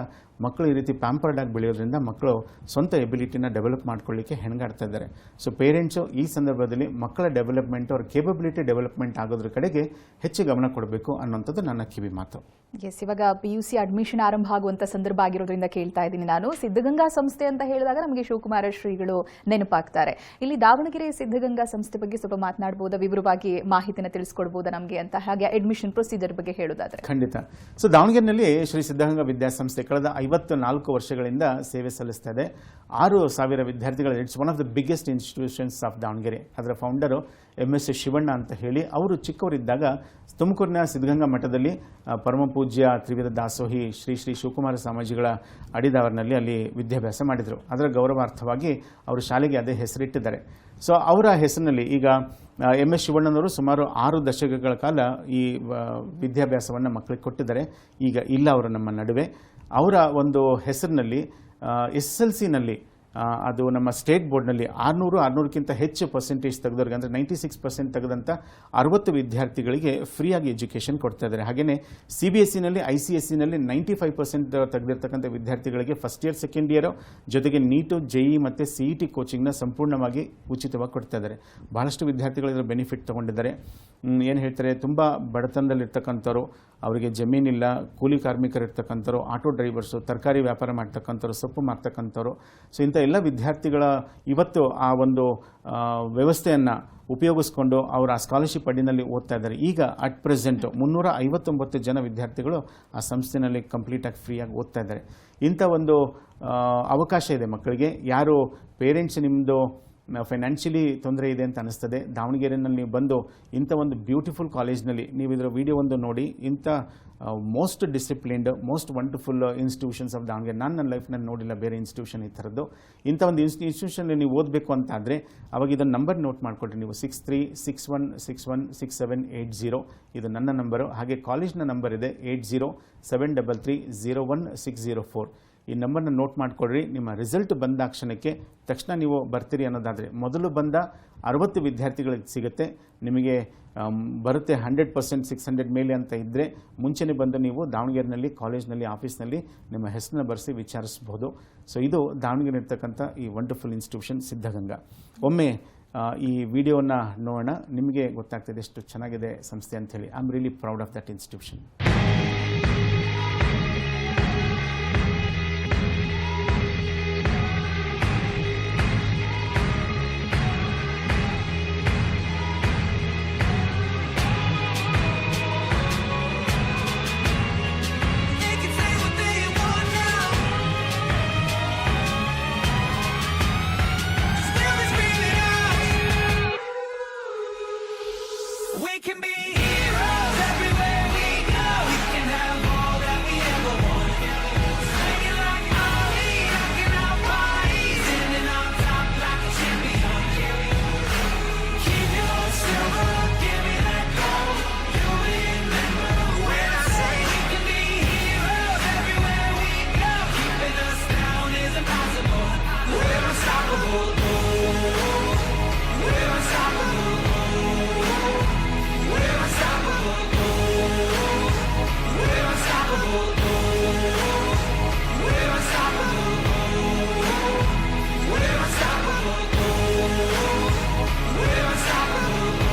ಮಕ್ಕಳು ಈ ರೀತಿ ಪ್ಯಾಂಪರ್ಡ್ ಆಗಿ ಬೆಳೆಯೋದ್ರಿಂದ ಮಕ್ಕಳು ಸ್ವಂತ ಎಬಿಲಿಟಿನ ಡೆವಲಪ್ ಮಾಡ್ಕೊಳ್ಳಿಕ್ಕೆ ಹೆಣಗಾಡ್ತಾ ಇದ್ದಾರೆ. ಸೊ ಪೇರೆಂಟ್ಸು ಈ ಸಂದರ್ಭದಲ್ಲಿ ಮಕ್ಕಳ ಡೆವಲಪ್ಮೆಂಟ್, ಅವ್ರ ಕೇಪಬಿಲಿಟಿ ಡೆವಲಪ್ಮೆಂಟ್ ಆಗೋದ್ರ ಕಡೆಗೆ ಹೆಚ್ಚು ಗಮನ ಕೊಡಬೇಕು ಅನ್ನೋಂಥದ್ದು ನನ್ನ ಕಿವಿ ಮಾತು. ಎಸ್, ಇವಾಗ PUC ಅಡ್ಮಿಷನ್ ಆರಂಭ ಆಗುವಂತ ಸಂದರ್ಭ ಆಗಿರೋದ್ರಿಂದ ಕೇಳ್ತಾ ಇದ್ದೀನಿ ನಾನು. ಸಿದ್ಧಗಂಗಾ ಸಂಸ್ಥೆ ಅಂತ ಹೇಳಿದಾಗ ನಮಗೆ ಶಿವಕುಮಾರ ಶ್ರೀಗಳು ನೆನಪಾಗ್ತಾರೆ. ಇಲ್ಲಿ ದಾವಣಗೆರೆ ಸಿದ್ಧಗಂಗಾ ಸಂಸ್ಥೆ ಬಗ್ಗೆ ಸ್ವಲ್ಪ ಮಾತನಾಡಬಹುದಾ, ವಿವರವಾಗಿ ಮಾಹಿತಿನ ತಿಳಿಸ್ಕೊಡ್ಬೋದಾ ನಮಗೆ ಅಂತ, ಹಾಗೆ ಅಡ್ಮಿಷನ್ ಪ್ರೊಸೀಜರ್ ಬಗ್ಗೆ ಹೇಳೋದಾದ್ರೆ? ಖಂಡಿತ. ಸೊ ದಾವಣಗೆರೆಯಲ್ಲಿ ಶ್ರೀ ಸಿದ್ಧಗಂಗಾ ವಿದ್ಯಾಸಂಸ್ಥೆ ಕಳೆದ 54 ವರ್ಷಗಳಿಂದ ಸೇವೆ ಸಲ್ಲಿಸ್ತಾ ಇದೆ. 6,000 ವಿದ್ಯಾರ್ಥಿಗಳು. It's one of the biggest institutions of Davanagere. ಅದರ ಫೌಂಡರು MS ಶಿವಣ್ಣ ಅಂತ ಹೇಳಿ, ಅವರು ಚಿಕ್ಕವರಿದ್ದಾಗ ತುಮಕೂರಿನ ಸಿದ್ಧಗಂಗಾ ಮಠದಲ್ಲಿ ಪರಮ ಪೂಜ್ಯ ತ್ರಿವಿಧ ದಾಸೋಹಿ ಶ್ರೀ ಶಿವಕುಮಾರ ಸ್ವಾಮೀಜಿಗಳ ಅಡಿದಾವರಿನಲ್ಲಿ ಅಲ್ಲಿ ವಿದ್ಯಾಭ್ಯಾಸ ಮಾಡಿದರು. ಅದರ ಗೌರವಾರ್ಥವಾಗಿ ಅವರು ಶಾಲೆಗೆ ಅದೇ ಹೆಸರಿಟ್ಟಿದ್ದಾರೆ. ಸೊ ಅವರ ಹೆಸರಿನಲ್ಲಿ ಈಗ MS ಶಿವಣ್ಣನವರು ಸುಮಾರು 6 ದಶಕಗಳ ಕಾಲ ಈ ವಿದ್ಯಾಭ್ಯಾಸವನ್ನು ಮಕ್ಕಳಿಗೆ ಕೊಟ್ಟಿದ್ದಾರೆ. ಈಗ ಇಲ್ಲ ಅವರು ನಮ್ಮ ನಡುವೆ. ಅವರ ಒಂದು ಹೆಸರಿನಲ್ಲಿ SSLCನಲ್ಲಿ ಅದು ನಮ್ಮ ಸ್ಟೇಟ್ ಬೋರ್ಡ್ನಲ್ಲಿ 600ಕ್ಕಿಂತ ಹೆಚ್ಚು ಪರ್ಸೆಂಟೇಜ್ ತೆಗೆದವ್ರಿಗೆ, ಅಂದರೆ 96% ತೆಗೆದಂಥ 60 ವಿದ್ಯಾರ್ಥಿಗಳಿಗೆ ಫ್ರೀಯಾಗಿ ಎಜುಕೇಷನ್ ಕೊಡ್ತಾ ಇದ್ದಾರೆ. ಹಾಗೆಯೇ CBSEನಲ್ಲಿ ICSEನಲ್ಲಿ 95% ತೆಗೆದಿರ್ತಕ್ಕಂಥ ವಿದ್ಯಾರ್ಥಿಗಳಿಗೆ ಫಸ್ಟ್ ಇಯರ್ ಸೆಕೆಂಡ್ ಇಯರು ಜೊತೆಗೆ ನೀಟು JEE ಮತ್ತು CET ಕೋಚಿಂಗ್ನ ಸಂಪೂರ್ಣವಾಗಿ ಉಚಿತವಾಗಿ ಕೊಡ್ತಾ ಇದ್ದಾರೆ. ಭಾಳಷ್ಟು ವಿದ್ಯಾರ್ಥಿಗಳು ಇದರ ಬೆನಿಫಿಟ್ ತೊಗೊಂಡಿದ್ದಾರೆ. ಏನು ಹೇಳ್ತಾರೆ, ತುಂಬ ಬಡತನದಲ್ಲಿರ್ತಕ್ಕಂಥವ್ರು, ಅವರಿಗೆ ಜಮೀನಿಲ್ಲ, ಕೂಲಿ ಕಾರ್ಮಿಕರಿರ್ತಕ್ಕಂಥವ್ರು, ಆಟೋ ಡ್ರೈವರ್ಸು, ತರಕಾರಿ ವ್ಯಾಪಾರ ಮಾಡ್ತಕ್ಕಂಥವ್ರು, ಸೊಪ್ಪು ಮಾರ್ತಕ್ಕಂಥವ್ರು. ಸೊ ಇಂಥ ಎಲ್ಲ ವಿದ್ಯಾರ್ಥಿಗಳ ಇವತ್ತು ಆ ಒಂದು ವ್ಯವಸ್ಥೆಯನ್ನು ಉಪಯೋಗಿಸ್ಕೊಂಡು ಅವರು ಆ ಸ್ಕಾಲರ್ಶಿಪ್ ಅಡಿನಲ್ಲಿ ಓದ್ತಾ ಇದ್ದಾರೆ. ಈಗ ಅಟ್ ಪ್ರೆಸೆಂಟು 359 ಜನ ವಿದ್ಯಾರ್ಥಿಗಳು ಆ ಸಂಸ್ಥೆಯಲ್ಲಿ ಕಂಪ್ಲೀಟಾಗಿ ಫ್ರೀಯಾಗಿ ಓದ್ತಾ ಇದ್ದಾರೆ. ಇಂಥ ಒಂದು ಅವಕಾಶ ಇದೆ ಮಕ್ಕಳಿಗೆ. ಯಾರು ಪೇರೆಂಟ್ಸ್ ನಿಮ್ಮದು ಫೈನಾನ್ಷಿಯಲಿ ತೊಂದರೆ ಇದೆ ಅಂತ ಅನಿಸ್ತದೆ, ದಾವಣಗೆರೆಯಲ್ಲಿ ನೀವು ಬಂದು ಇಂಥ ಒಂದು ಬ್ಯೂಟಿಫುಲ್ ಕಾಲೇಜ್ನಲ್ಲಿ ನೀವು ಇದರ ವಿಡಿಯೋ ಒಂದು ನೋಡಿ. ಇಂಥ most disciplined, most wonderful institutions of Davanagere ನನ್ನ ಲೈಫ್ನಲ್ಲಿ ನೋಡಿಲ್ಲ ಬೇರೆ ಇನ್ಸ್ಟಿಟ್ಯೂಷನ್ ಈ ಥರದ್ದು. ಇಂಥ ಒಂದು ಇನ್ಸ್ಟಿಟ್ಯೂಷನಲ್ಲಿ ನೀವು ಓದಬೇಕು ಅಂತಾದರೆ ಅವಾಗ ಇದನ್ನು ನಂಬರ್ ನೋಟ್ ಮಾಡಿಕೊಡ್ರಿ ನೀವು, 6361616780. ಇದು ನನ್ನ ನಂಬರು. ಹಾಗೆ ಕಾಲೇಜ್ನ ನಂಬರ್ ಇದೆ 807333010604. ಈ ನಂಬರ್ನ ನೋಟ್ ಮಾಡಿಕೊಡ್ರಿ. ನಿಮ್ಮ ರಿಸಲ್ಟ್ ಬಂದಾಕ್ಷಣಕ್ಕೆ ತಕ್ಷಣ ನೀವು ಬರ್ತೀರಿ ಅನ್ನೋದಾದರೆ ಮೊದಲು ಬಂದ 60 ವಿದ್ಯಾರ್ಥಿಗಳಿಗೆ ಸಿಗುತ್ತೆ. ನಿಮಗೆ ಬರುತ್ತೆ 100% 600 ಮೇಲೆ ಅಂತ ಇದ್ದರೆ ಮುಂಚೆನೇ ಬಂದು ನೀವು ದಾವಣಗೆರೆಯಲ್ಲಿ ಕಾಲೇಜ್ನಲ್ಲಿ ಆಫೀಸ್ನಲ್ಲಿ ನಿಮ್ಮ ಹೆಸರನ್ನ ಬರೆಸಿ ವಿಚಾರಿಸ್ಬೋದು. ಸೊ ಇದು ದಾವಣಗೆರೆ ಇರ್ತಕ್ಕಂಥ ಈ ವಂಡರ್ಫುಲ್ ಇನ್ಸ್ಟಿಟ್ಯೂಷನ್ ಸಿದ್ಧಗಂಗಾ. ಒಮ್ಮೆ ಈ ವಿಡಿಯೋನ ನೋಡೋಣ, ನಿಮಗೆ ಗೊತ್ತಾಗ್ತದೆ ಎಷ್ಟು ಚೆನ್ನಾಗಿದೆ ಸಂಸ್ಥೆ ಅಂಥೇಳಿ. I am really proud of that institution. They can say what they want now. Just let me scream it out. We can be heroes everywhere we go. We can have all that we ever wanted. Singing like Ali, rocking our bodies, standing on top like a champion. Keep your silver, give me that gold. You'll remember when I say we can be heroes everywhere we go. Keeping us down is impossible. We're unstoppable. Oh, we're unstoppable. Oh, we're unstoppable.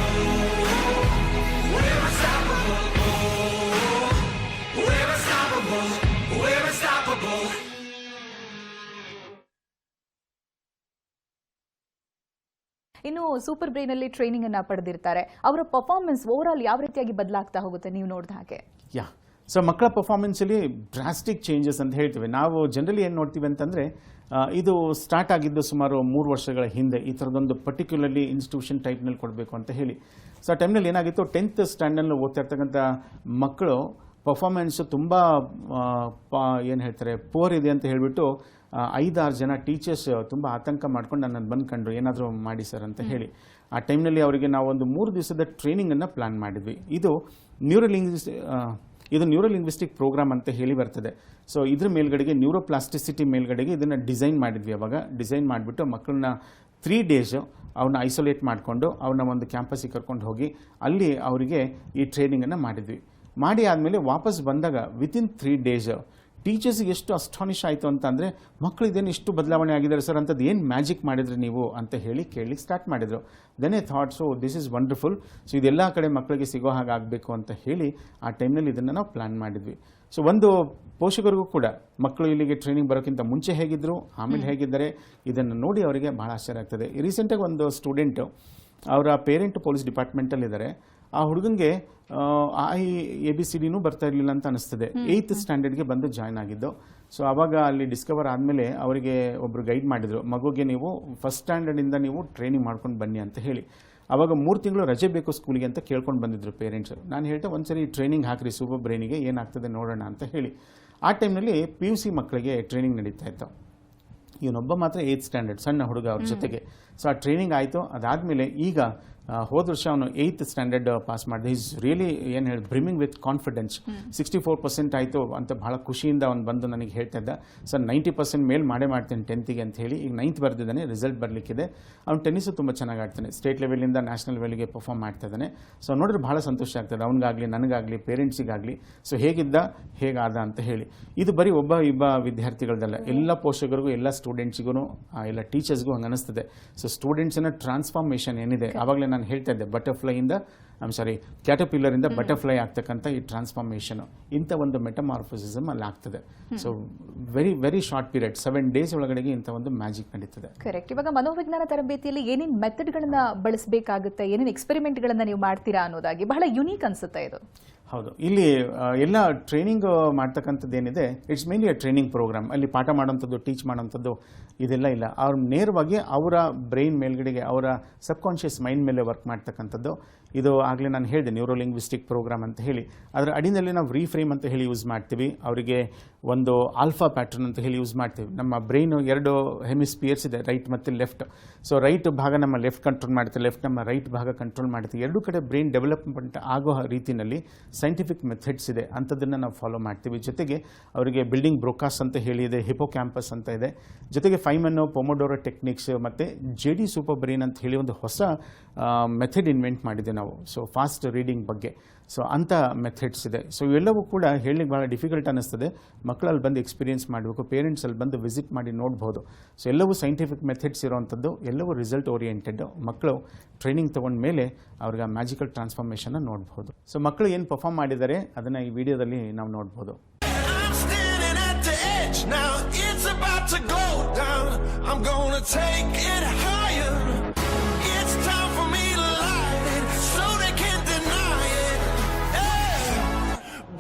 ಇನ್ನು super brain ಅಲ್ಲಿ training ಅನ್ನ ಪಡೆದಿರ್ತಾರೆ, ಅವರ performance over all ಯಾವ ರೀತಿಯಾಗಿ ಬದಲಾಗ್ತಾ ಹೋಗುತ್ತೆ ನೀವು ನೋಡಿದ ಹಾಗೆ? ಯಾ, ಸೊ ಮಕ್ಕಳ ಪರ್ಫಾರ್ಮೆನ್ಸಲ್ಲಿ ಡ್ರಾಸ್ಟಿಕ್ ಚೇಂಜಸ್ ಅಂತ ಹೇಳ್ತೀವಿ. ನಾವು ಜನರಲಿ ಏನು ನೋಡ್ತೀವಿ ಅಂತಂದರೆ, ಇದು ಸ್ಟಾರ್ಟ್ ಆಗಿದ್ದು ಸುಮಾರು 3 ವರ್ಷಗಳ ಹಿಂದೆ. ಈ ಥರದೊಂದು ಪರ್ಟಿಕ್ಯುಲರ್ಲಿ ಇನ್ಸ್ಟಿಟ್ಯೂಷನ್ ಟೈಪ್ನಲ್ಲಿ ಕೊಡಬೇಕು ಅಂತ ಹೇಳಿ. ಸೊ ಆ ಟೈಮ್ನಲ್ಲಿ ಏನಾಗಿತ್ತು, 10th ಸ್ಟ್ಯಾಂಡರ್ಡ್ನಲ್ಲಿ ಓದ್ತಾ ಇರ್ತಕ್ಕಂಥ ಮಕ್ಕಳು ಪರ್ಫಾರ್ಮೆನ್ಸು ತುಂಬ ಏನು ಹೇಳ್ತಾರೆ ಪೋರ್ ಇದೆ ಅಂತ ಹೇಳಿಬಿಟ್ಟು 5-6 ಜನ ಟೀಚರ್ಸ್ ತುಂಬ ಆತಂಕ ಮಾಡ್ಕೊಂಡು ನನ್ನನ್ನು ಬಂದು ಕಂಡ್ರು, ಏನಾದರೂ ಮಾಡಿ ಸರ್ ಅಂತ ಹೇಳಿ. ಆ ಟೈಮ್ನಲ್ಲಿ ಅವರಿಗೆ ನಾವು ಒಂದು 3 ದಿವಸದ ಟ್ರೈನಿಂಗನ್ನು ಪ್ಲಾನ್ ಮಾಡಿದ್ವಿ. ಇದು ನ್ಯೂರೋಲಿಂಗ್ವಿಸ್ಟಿಕ್ ಪ್ರೋಗ್ರಾಮ್ ಅಂತ ಹೇಳಿ ಬರ್ತದೆ. ಸೊ ಇದ್ರ ಮೇಲ್ಗಡೆಗೆ ನ್ಯೂರೋಪ್ಲಾಸ್ಟಿಸಿಟಿ ಮೇಲ್ಗಡೆಗೆ ಇದನ್ನು ಡಿಸೈನ್ ಮಾಡಿದ್ವಿ. ಅವಾಗ ಡಿಸೈನ್ ಮಾಡಿಬಿಟ್ಟು ಮಕ್ಕಳನ್ನ 3 ಡೇಸ್ ಅವ್ರನ್ನ ಐಸೋಲೇಟ್ ಮಾಡಿಕೊಂಡು ಅವ್ರನ್ನ ಒಂದು ಕ್ಯಾಂಪಸ್ಸಿಗೆ ಕರ್ಕೊಂಡು ಹೋಗಿ ಅಲ್ಲಿ ಅವರಿಗೆ ಈ ಟ್ರೈನಿಂಗನ್ನು ಮಾಡಿದ್ವಿ. ಮಾಡಿ ಆದಮೇಲೆ ವಾಪಸ್ ಬಂದಾಗ ವಿತಿನ್ 3 ಡೇಸ್ ಟೀಚರ್ಸ್ಗೆ ಎಷ್ಟು ಅಸ್ಟಾನಿಷ್ ಆಯಿತು ಅಂತಂದರೆ, ಮಕ್ಕಳು ಇದೇನು ಇಷ್ಟು ಬದಲಾವಣೆ ಆಗಿದ್ದಾರೆ ಸರ್, ಅಂಥದ್ದು ಏನು ಮ್ಯಾಜಿಕ್ ಮಾಡಿದ್ರಿ ನೀವು ಅಂತ ಹೇಳಿ ಕೇಳಲಿಕ್ಕೆ ಸ್ಟಾರ್ಟ್ ಮಾಡಿದರು. Then I thought so this is wonderful. So ಇದೆಲ್ಲ ಕಡೆ ಮಕ್ಕಳಿಗೆ ಸಿಗೋ ಹಾಗೆ ಆಗಬೇಕು ಅಂತ ಹೇಳಿ ಆ ಟೈಮ್ನಲ್ಲಿ ಇದನ್ನು ನಾವು ಪ್ಲ್ಯಾನ್ ಮಾಡಿದ್ವಿ. ಸೊ ಒಂದು ಪೋಷಕರಿಗೂ ಕೂಡ ಮಕ್ಕಳು ಇಲ್ಲಿಗೆ ಟ್ರೈನಿಂಗ್ ಬರೋಕ್ಕಿಂತ ಮುಂಚೆ ಹೇಗಿದ್ದರು, ಆಮೇಲೆ ಹೇಗಿದ್ದಾರೆ, ಇದನ್ನು ನೋಡಿ ಅವರಿಗೆ ಭಾಳ ಆಶ್ಚರ್ಯ ಆಗ್ತದೆ. ರೀಸೆಂಟಾಗಿ ಒಂದು ಸ್ಟೂಡೆಂಟು, ಅವರ ಪೇರೆಂಟ್ ಪೊಲೀಸ್ ಡಿಪಾರ್ಟ್ಮೆಂಟಲ್ಲಿದ್ದಾರೆ. ಆ ಹುಡುಗಂಗೆ ABCDನೂ ಬರ್ತಾ ಇರಲಿಲ್ಲ ಅಂತ ಅನಿಸ್ತದೆ. 8th ಸ್ಟ್ಯಾಂಡರ್ಡ್ಗೆ ಬಂದು ಜಾಯ್ನ್ ಆಗಿದ್ದು. ಸೊ ಆವಾಗ ಅಲ್ಲಿ ಡಿಸ್ಕವರ್ ಆದಮೇಲೆ ಅವರಿಗೆ ಒಬ್ಬರು ಗೈಡ್ ಮಾಡಿದರು, ಮಗುಗೆ ನೀವು 1st ಸ್ಟ್ಯಾಂಡರ್ಡಿಂದ ನೀವು ಟ್ರೈನಿಂಗ್ ಮಾಡ್ಕೊಂಡು ಬನ್ನಿ ಅಂತ ಹೇಳಿ. ಆವಾಗ 3 ತಿಂಗಳು ರಜೆ ಬೇಕು ಸ್ಕೂಲಿಗೆ ಅಂತ ಕೇಳ್ಕೊಂಡು ಬಂದಿದ್ರು ಪೇರೆಂಟ್ಸ್. ನಾನು ಹೇಳ್ತಾ ಒಂದ್ಸರಿ ಟ್ರೈನಿಂಗ್ ಹಾಕ್ರಿ ಸೂಪರ್ ಬ್ರೈನಿಗೆ, ಏನಾಗ್ತದೆ ನೋಡೋಣ ಅಂತ ಹೇಳಿ. ಆ ಟೈಮ್ನಲ್ಲಿ PUC ಮಕ್ಕಳಿಗೆ ಟ್ರೈನಿಂಗ್ ನಡೀತಾ ಇತ್ತು. ಇವನೊಬ್ಬ ಮಾತ್ರ 8th ಸ್ಟ್ಯಾಂಡರ್ಡ್ ಸಣ್ಣ ಹುಡುಗ ಅವ್ರ ಜೊತೆಗೆ. ಸೊ ಆ ಟ್ರೈನಿಂಗ್ ಆಯಿತು. ಅದಾದಮೇಲೆ ಈಗ ಹೋದ ವರ್ಷ ಅವನು 8th ಸ್ಟ್ಯಾಂಡರ್ಡ್ ಪಾಸ್ ಮಾಡಿದೆ. ಈಸ್ ರಿಯಲಿ ಏನು ಹೇಳಿ ಬ್ರಿಮಿಂಗ್ ವಿತ್ ಕಾನ್ಫಿಡೆನ್ಸ್. 64% ಆಯಿತು ಅಂತ ಭಾಳ ಖುಷಿಯಿಂದ ಅವ್ನು ಬಂದು ನನಗೆ ಹೇಳ್ತಾ ಇದ್ದ, ಸರ್ 90% ಮೇಲೆ ಮಾಡ್ತೀನಿ 10th ಅಂತ ಹೇಳಿ. ಈಗ 9th ಬರೆದಿದ್ದಾನೆ, ರಿಸಲ್ಟ್ ಬರಲಿಕ್ಕಿದೆ. ಅವ್ನು ಟೆನ್ನಿಸು ತುಂಬ ಚೆನ್ನಾಗಿ ಆಡ್ತಾನೆ, ಸ್ಟೇಟ್ ಲೆವೆಲಿಂದ ನ್ಯಾಷನಲ್ ಲೆವೆಲ್ಗೆ ಪರ್ಫಾರ್ಮ್ ಮಾಡ್ತಾ ಇದ್ದಾನೆ. ಸೊ ನೋಡಿದ್ರೆ ಭಾಳ ಸಂತೋಷ ಆಗ್ತದೆ ಅವನಿಗಾಗಲಿ ನನಗಾಗಲಿ ಪೇರೆಂಟ್ಸಿಗಾಗಲಿ. ಸೊ ಹೇಗಿದ್ದ ಹೇಗಾದ ಅಂತ ಹೇಳಿ. ಇದು ಬರೀ ಒಬ್ಬ ವಿದ್ಯಾರ್ಥಿಗಳದಲ್ಲ, ಎಲ್ಲ ಪೋಷಕರಿಗೂ, ಎಲ್ಲ ಸ್ಟೂಡೆಂಟ್ಸಿಗೂ, ಎಲ್ಲ ಟೀಚರ್ಸ್ಗೂ ಹಂಗೆ ಅನಿಸ್ತದೆ. ಸೊ ಸ್ಟೂಡೆಂಟ್ಸಿನ ಟ್ರಾನ್ಸ್ಫಾರ್ಮೇಷನ್ ಏನಿದೆ, ಆವಾಗಲೇ ನಾನು ಹೇಳ್ತಾ ಇದ್ದೆ, ಕ್ಯಾಟರ್ಪಿಲ್ಲರಿಂದ ಬಟರ್ಫ್ಲೈ ಆಗ್ತಕ್ಕಂಥ ಈ ಟ್ರಾನ್ಸ್ಫಾರ್ಮೇಷನ್, ಇಂಥ ಒಂದು ಮೆಟಮಾರ್ಫೋಸಿಸಮ್ ಅಲ್ಲಿ ಆಗ್ತದೆ. So very very short period, 7 days ಒಳಗಡೆಗೆ ಇಂಥ ಒಂದು ಮ್ಯಾಜಿಕ್ ನಡೀತದೆ. ಕರೆಕ್ಟ್. ಇವಾಗ ಮನೋವಿಜ್ಞಾನ ತರಬೇತಿಯಲ್ಲಿ ಏನೇನು ಮೆಥಡ್ಗಳನ್ನ ಬಳಸಬೇಕಾಗುತ್ತೆ, ಏನೇನು ಎಕ್ಸ್ಪೆರಿಮೆಂಟ್ಗಳನ್ನ ನೀವು ಮಾಡ್ತೀರಾ ಅನ್ನೋದಾಗಿ ಬಹಳ ಯುನೀಕ್ ಅನ್ಸುತ್ತೆ ಇದು. ಹೌದು, ಇಲ್ಲಿ ಎಲ್ಲ ಟ್ರೈನಿಂಗ್ ಮಾಡ್ತಕ್ಕಂಥದ್ದು ಏನಿದೆ, it's mainly a training program. ಅಲ್ಲಿ ಪಾಠ ಮಾಡೋಂಥದ್ದು, ಟೀಚ್ ಮಾಡೋಂಥದ್ದು ಇದೆಲ್ಲ ಇಲ್ಲ. ಅವ್ರು ನೇರವಾಗಿ ಅವರ ಬ್ರೈನ್ ಮೇಲ್ಗಡೆಗೆ, ಅವರ ಸಬ್ಕಾನ್ಷಿಯಸ್ ಮೈಂಡ್ ಮೇಲೆ ವರ್ಕ್ ಮಾಡ್ತಕ್ಕಂಥದ್ದು. ಇದು ಆಗಲೇ ನಾನು ಹೇಳಿದೆ ನ್ಯೂರೋಲಿಂಗ್ವಿಸ್ಟಿಕ್ ಪ್ರೋಗ್ರಾಮ್ ಅಂತ ಹೇಳಿ. ಅದರ ಅಡಿನಲ್ಲಿ ನಾವು ರೀಫ್ರೇಮ್ ಅಂತ ಹೇಳಿ ಯೂಸ್ ಮಾಡ್ತೀವಿ. ಅವರಿಗೆ ಒಂದು ಆಲ್ಫಾ ಪ್ಯಾಟರ್ನ್ ಅಂತ ಹೇಳಿ ಯೂಸ್ ಮಾಡ್ತೀವಿ. ನಮ್ಮ ಬ್ರೈನು 2 ಹೆಮಿಸ್ಪಿಯರ್ಸ್ ಇದೆ, ರೈಟ್ ಮತ್ತು ಲೆಫ್ಟ್. ಸೊ ರೈಟ್ ಭಾಗ ನಮ್ಮ ಲೆಫ್ಟ್ ಕಂಟ್ರೋಲ್ ಮಾಡುತ್ತೆ, ಲೆಫ್ಟ್ ನಮ್ಮ ರೈಟ್ ಭಾಗ ಕಂಟ್ರೋಲ್ ಮಾಡುತ್ತೆ. 2 ಕಡೆ ಬ್ರೈನ್ ಡೆವಲಪ್ಮೆಂಟ್ ಆಗೋ ರೀತಿಯಲ್ಲಿ ಸೈಂಟಿಫಿಕ್ ಮೆಥಡ್ಸ್ ಇದೆ, ಅಂಥದ್ದನ್ನು ನಾವು ಫಾಲೋ ಮಾಡ್ತೀವಿ. ಜೊತೆಗೆ ಅವರಿಗೆ ಬಿಲ್ಡಿಂಗ್ ಬ್ರೋಕಾಸ್ ಅಂತ ಹೇಳಿ ಇದೆ, ಹಿಪೋ ಕ್ಯಾಂಪಸ್ ಅಂತ ಇದೆ. ಜೊತೆಗೆ ಫೈಮನ್ನು, ಪೊಮೊಡೋರೋ ಟೆಕ್ನಿಕ್ಸ್ ಮತ್ತು JD ಸೂಪರ್ ಬ್ರೈನ್ ಅಂತ ಹೇಳಿ ಒಂದು ಹೊಸ ಮೆಥಡ್ ಇನ್ವೆಂಟ್ ಮಾಡಿದೆ ನಾವು. ಸೊ ಫಾಸ್ಟ್ ರೀಡಿಂಗ್ ಬಗ್ಗೆ. ಸೊ ಅಂಥ ಮೆಥಡ್ಸ್ ಇದೆ. ಸೊ ಇವೆಲ್ಲವೂ ಕೂಡ ಹೇಳಲಿಕ್ಕೆ ಭಾಳ ಡಿಫಿಕಲ್ಟ್ ಅನ್ನಿಸ್ತದೆ. ಮಕ್ಕಳಲ್ಲಿ ಬಂದು ಎಕ್ಸ್ಪೀರಿಯನ್ಸ್ ಮಾಡಬೇಕು, ಪೇರೆಂಟ್ಸ್ ಅಲ್ಲಿ ಬಂದು ವಿಸಿಟ್ ಮಾಡಿ ನೋಡ್ಬೋದು. ಸೊ ಎಲ್ಲವೂ ಸೈಂಟಿಫಿಕ್ ಮೆಥಡ್ಸ್ ಇರೋವಂಥದ್ದು, ಎಲ್ಲವೂ ರಿಸಲ್ಟ್ ಓರಿಯೆಂಟೆಡ್. ಮಕ್ಕಳು ಟ್ರೈನಿಂಗ್ ತೊಗೊಂಡ ಮೇಲೆ ಅವ್ರಿಗೆ ಮ್ಯಾಜಿಕಲ್ ಟ್ರಾನ್ಸ್ಫಾರ್ಮೇಷನ್ನ ನೋಡ್ಬೋದು. ಸೊ ಮಕ್ಕಳು ಏನು ಪರ್ಫಾರ್ಮ್ ಮಾಡಿದ್ದಾರೆ ಅದನ್ನು ಈ ವಿಡಿಯೋದಲ್ಲಿ ನಾವು ನೋಡ್ಬೋದು. I'm standing at the edge now, it's about to go down. I'm gonna take it higher. It's time for me to light it so they can't deny it. Hey,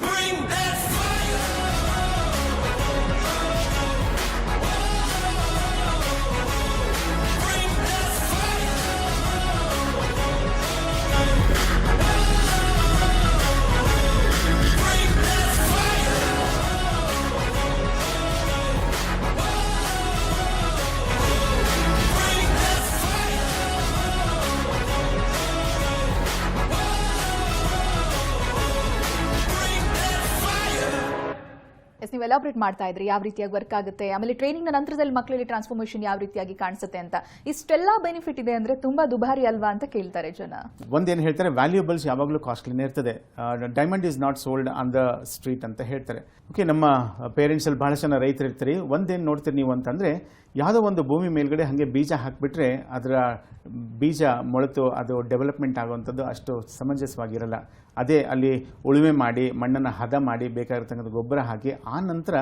bring that fire. Bring that fire. Bring that fire. Bring that fire. Bring that fire. Yes, ನೀವು elaborate ಮಾಡ್ತಾ ಇದ್ರಿ ಯಾವ ರೀತಿಯಾಗಿ work ಆಗುತ್ತೆ, ಆಮೇಲೆ training ನ ನಂತರದಲ್ಲಿ ಮಕ್ಕಳಲ್ಲಿ ಟ್ರಾನ್ಸ್ಫಾರ್ಮೇಷನ್ ಯಾವ ರೀತಿಯಾಗಿ ಕಾಣಿಸುತ್ತೆ ಅಂತ. ಇಷ್ಟೆಲ್ಲ ಬೆನಿಫಿಟ್ ಇದೆ ಅಂದ್ರೆ ತುಂಬಾ ದುಬಾರಿ ಅಲ್ವಾ ಅಂತ ಕೇಳ್ತಾರೆ ಜನ. ಒಂದೇನು ಹೇಳ್ತಾರೆ, ವ್ಯಾಲ್ಯೂಬಲ್ಸ್ ಯಾವಾಗಲೂ ಕಾಸ್ಟ್ಲಿನೇ ಇರ್ತದೆ. Diamond is not sold on the street ಅಂತ ಹೇಳ್ತಾರೆ. ಓಕೆ, ನಮ್ಮ ಪೇರೆಂಟ್ಸಲ್ಲಿ ಭಾಳ ಜನ ರೈತರು ಇರ್ತೀರಿ. ಒಂದೇನು ನೋಡ್ತೀರಿ ನೀವು ಅಂತಂದರೆ, ಯಾವುದೋ ಒಂದು ಭೂಮಿ ಮೇಲ್ಗಡೆ ಹಾಗೆ ಬೀಜ ಹಾಕಿಬಿಟ್ರೆ ಅದರ ಬೀಜ ಮೊಳೆತು ಅದು ಡೆವಲಪ್ಮೆಂಟ್ ಆಗುವಂಥದ್ದು ಅಷ್ಟು ಸಮಂಜಸವಾಗಿರಲ್ಲ. ಅದೇ ಅಲ್ಲಿ ಉಳುಮೆ ಮಾಡಿ, ಮಣ್ಣನ್ನು ಹದ ಮಾಡಿ, ಬೇಕಾಗಿರ್ತಕ್ಕಂಥ ಗೊಬ್ಬರ ಹಾಕಿ ಆ ನಂತರ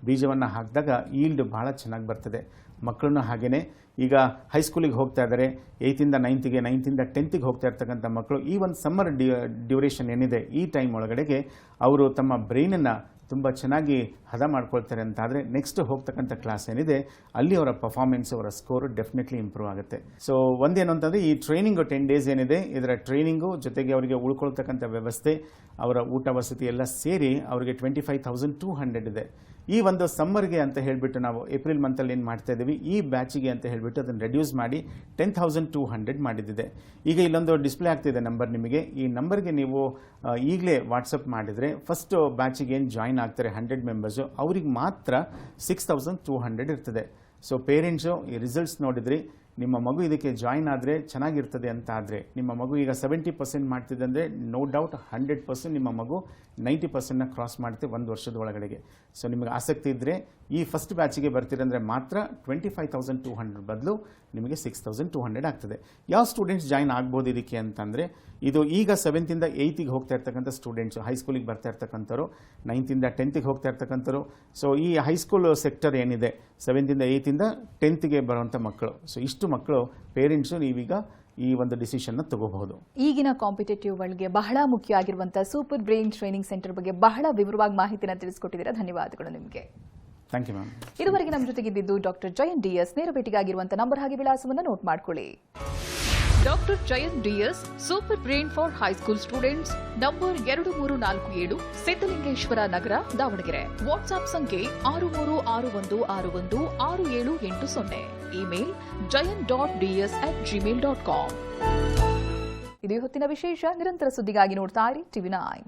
ಬೀಜವನ್ನು ಹಾಕಿದಾಗ ಈಲ್ಡ್ ಭಾಳ ಚೆನ್ನಾಗಿ ಬರ್ತದೆ. ಮಕ್ಕಳನ್ನು ಹಾಗೇನೆ ಈಗ ಹೈಸ್ಕೂಲಿಗೆ ಹೋಗ್ತಾ ಇದ್ದಾರೆ 8th 9th 9th 10th ಹೋಗ್ತಾ ಇರ್ತಕ್ಕಂಥ ಮಕ್ಕಳು ಈ ಒಂದು ಸಮ್ಮರ್ ಡ್ಯೂರೇಷನ್ ಏನಿದೆ ಈ ಟೈಮ್ ಒಳಗಡೆಗೆ ಅವರು ತಮ್ಮ ಬ್ರೈನನ್ನು ತುಂಬ ಚೆನ್ನಾಗಿ ಹದ ಮಾಡ್ಕೊಳ್ತಾರೆ ಅಂತಾದರೆ ನೆಕ್ಸ್ಟ್ ಹೋಗ್ತಕ್ಕಂಥ ಕ್ಲಾಸ್ ಏನಿದೆ ಅಲ್ಲಿ ಅವರ ಪರ್ಫಾರ್ಮೆನ್ಸ್ ಅವರ ಸ್ಕೋರ್ ಡೆಫಿನೆಟ್ಲಿ ಇಂಪ್ರೂವ್ ಆಗುತ್ತೆ. ಸೊ ಒಂದೇನು ಅಂತಂದರೆ ಈ ಟ್ರೈನಿಂಗು 10 days ಏನಿದೆ ಇದರ ಟ್ರೈನಿಂಗು ಜೊತೆಗೆ ಅವರಿಗೆ ಉಳ್ಕೊಳ್ತಕ್ಕಂಥ ವ್ಯವಸ್ಥೆ ಅವರ ಊಟ ವಸತಿ ಎಲ್ಲ ಸೇರಿ ಅವರಿಗೆ 25,200 ಇದೆ. ಈ ಒಂದು ಸಮ್ಮರ್ಗೆ ಅಂತ ಹೇಳಿಬಿಟ್ಟು ನಾವು ಏಪ್ರಿಲ್ ಮಂತಲ್ಲಿ ಏನು ಮಾಡ್ತಾ ಇದ್ದೀವಿ ಈ ಬ್ಯಾಚಿಗೆ ಅಂತ ಹೇಳಿಬಿಟ್ಟು ಅದನ್ನು ರೆಡ್ಯೂಸ್ ಮಾಡಿ 10,200 ಮಾಡಿದ್ದಿದೆ. ಈಗ ಇಲ್ಲೊಂದು ಡಿಸ್ಪ್ಲೇ ಆಗ್ತಿದೆ ನಂಬರ್ ನಿಮಗೆ. ಈ ನಂಬರ್ಗೆ ನೀವು ಈಗಲೇ ವಾಟ್ಸಪ್ ಮಾಡಿದರೆ ಫಸ್ಟ್ ಬ್ಯಾಚಿಗೆ ಏನು ಜಾಯಿನ್ ಆಗ್ತಾರೆ 100 ಮೆಂಬರ್ಸು ಅವ್ರಿಗೆ ಮಾತ್ರ 6,200 ಇರ್ತದೆ. ಸೊ ಪೇರೆಂಟ್ಸು ಈ ರಿಸಲ್ಟ್ಸ್ ನೋಡಿದ್ರಿ, ನಿಮ್ಮ ಮಗು ಇದಕ್ಕೆ ಜಾಯಿನ್ ಆದರೆ ಚೆನ್ನಾಗಿರ್ತದೆ ಅಂತ ಆದರೆ ನಿಮ್ಮ ಮಗು ಈಗ 70% ಮಾಡ್ತಿದೆ ಅಂದರೆ ನೋ ಡೌಟ್ 100% ನಿಮ್ಮ ಮಗು 90%ನ ಕ್ರಾಸ್ ಮಾಡುತ್ತೆ 1 ವರ್ಷದ ಒಳಗಡೆಗೆ. ಸೊ ನಿಮಗೆ ಆಸಕ್ತಿ ಇದ್ದರೆ ಈ ಫಸ್ಟ್ ಬ್ಯಾಚಿಗೆ ಬರ್ತೀರಂದರೆ ಮಾತ್ರ 25,200 ಬದಲು ನಿಮಗೆ 6,200 ಆಗ್ತದೆ. ಯಾವ ಸ್ಟೂಡೆಂಟ್ಸ್ ಜಾಯಿನ್ ಆಗ್ಬೋದು ಇದಕ್ಕೆ ಅಂತಂದರೆ ಇದು ಈಗ 7th 8th ಹೋಗ್ತಾ ಇರ್ತಕ್ಕಂಥ ಸ್ಟೂಡೆಂಟ್ಸು, ಹೈಸ್ಕೂಲಿಗೆ ಬರ್ತಾ ಇರ್ತಕ್ಕಂಥವ್ರು, 9th 10th ಹೋಗ್ತಾ ಇರ್ತಕ್ಕಂಥವ್ರು. ಸೊ ಈ ಹೈಸ್ಕೂಲ್ ಸೆಕ್ಟರ್ ಏನಿದೆ 7th 8th 10th ಬರುವಂಥ ಮಕ್ಕಳು, ಸೊ ಇಷ್ಟು ಮಕ್ಕಳು ಪೇರೆಂಟ್ಸು ನೀವೀಗ ಈ ಒಂದು ಡಿಸಿಷನ್ನ ತಗೋಬಹುದು. ಈಗಿನ ಕಾಂಪಿಟೇಟಿವ್ ವರ್ಲ್ಡ್ಗೆ ಬಹಳ ಮುಖ್ಯ ಆಗಿರುವಂತಹ ಸೂಪರ್ ಬ್ರೈನ್ ಟ್ರೈನಿಂಗ್ ಸೆಂಟರ್ ಬಗ್ಗೆ ಬಹಳ ವಿವರವಾಗಿ ಮಾಹಿತಿನ ತಿಳಿಸಿಕೊಟ್ಟಿದ್ದೀರಾ. ಧನ್ಯವಾದಗಳು ನಿಮಗೆ. Thank you ma'am. ಇದುವರೆಗೆ ನಮ್ಮ ಜೊತೆಗಿದ್ದು ಡಾಕ್ಟರ್ ಜಯಂತ್ ಡಿಎಸ್. ನೇರ ಭೇಟಿಗಾಗಿರುವಂತಹ ನಂಬರ್ ಹಾಗೆ ವಿಳಾಸವನ್ನು ನೋಟ್ ಮಾಡ್ಕೊಳ್ಳಿ. Doctor Jayant D S, super brain for high school students, number 2347, Siddalingeshwara Nagara, Davanagere. WhatsApp ಸಂಖ್ಯೆ 6361616780. Email jayan.ds@gmail.com. ಇದು ಹೊತ್ತಿನ ವಿಶೇಷ. ನಿರಂತರ ಸುದ್ದಿಗಾಗಿ ನೋಡ್ತಾ ಇರಿ TV9.